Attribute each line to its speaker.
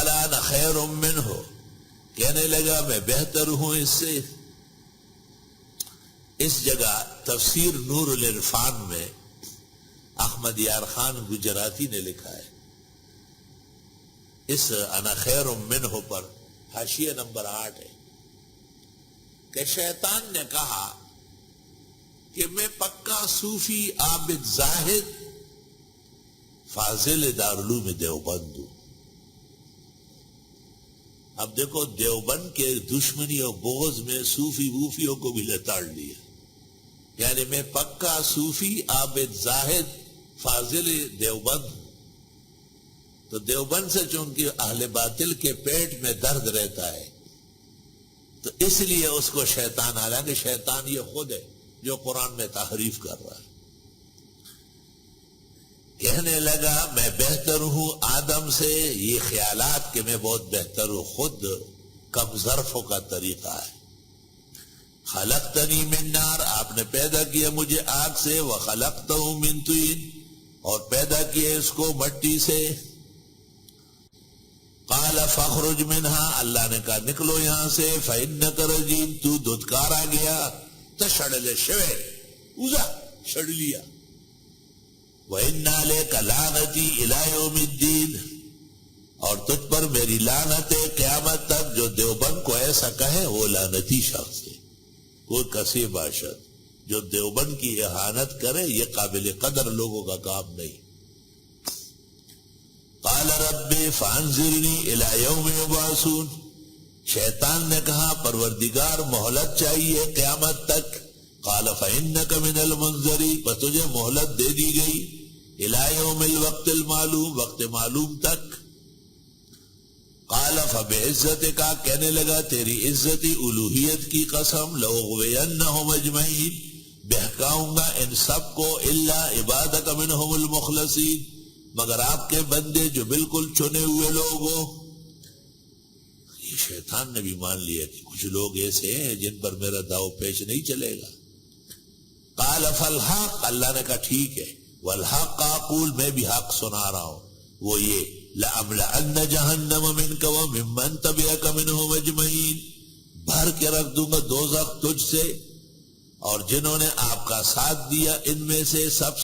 Speaker 1: قال انا خیر منہ، کہنے لگا میں بہتر ہوں اس سے۔ اس جگہ تفسیر نور العرفان میں احمد یار خان گجراتی نے لکھا ہے، اس انا خیر منہ پر حاشیہ نمبر 8 ہے کہ شیطان نے کہا کہ میں پکا صوفی عابد زاہد فاضل دارالعلوم دیوبند ہوں۔ اب دیکھو دیوبند کے دشمنی اور بغض میں صوفی ووفیوں کو بھی لتاڑ لیا، یعنی میں پکا صوفی عابد زاہد فاضل دیوبند ہوں۔ تو دیوبند سے چونکہ اہل باطل کے پیٹ میں درد رہتا ہے تو اس لیے اس کو شیطان، حالانکہ شیطان یہ خود ہے جو قرآن میں تحریف کر رہا ہے، کہنے لگا میں بہتر ہوں آدم سے۔ یہ خیالات کہ میں بہت بہتر ہوں خود کم ظرفوں کا طریقہ ہے۔ خلقتنی من نار، آپ نے پیدا کیا مجھے آگ سے، وخلقتہ من طین، اور پیدا کیا اس کو مٹی سے۔ قال فاخرج منها، اللہ نے کہا نکلو یہاں سے، فإنک رجیم، تو دھتکارا گیا، تشڑلے شوے اوزا شڑ لیا۔ وَإِنَّ عَلَيْكَ لَعْنَتِي إِلَى يَوْمِ الدِّينِ، اور تجھ پر میری لعنت ہے قیامت تک۔ جو دیوبند کو ایسا کہے وہ لعنتی شخص ہے، کوئی کسی باشد جو دیوبند کی اہانت کرے یہ قابل قدر لوگوں کا کام نہیں۔ قال رب فانظرنی الی یوم یبعثون، شیطان نے کہا پروردگار مہلت چاہیے قیامت تک۔ قال فانک من المنظرین، بس تجھے مہلت دے دی گئی، الی یوم الوقت المعلوم، وقت معلوم تک۔ قال فبعزتک، کہنے لگا تیری عزتی الوہیت کی قسم، لاغوینہم اجمعین، بہکاؤں گا ان سب کو، الا عبادک منہم المخلصین، مگر آپ کے بندے جو بالکل چنے ہوئے لوگ ہو۔ یہ شیطان نے بھی مان لیا کہ کچھ لوگ ایسے ہیں جن پر میرا داؤ پیش نہیں چلے گا۔ قال فالحق، اللہ نے کہا ٹھیک ہے، والحق اقول، میں بھی حق سنا رہا ہوں، وہ یہ لأملأن جہنم منک وممن تبعک منہم اجمعین، بھر کے رکھ دوں گا دوزخ تجھ سے اور جنہوں نے آپ کا ساتھ دیا ان میں سے سب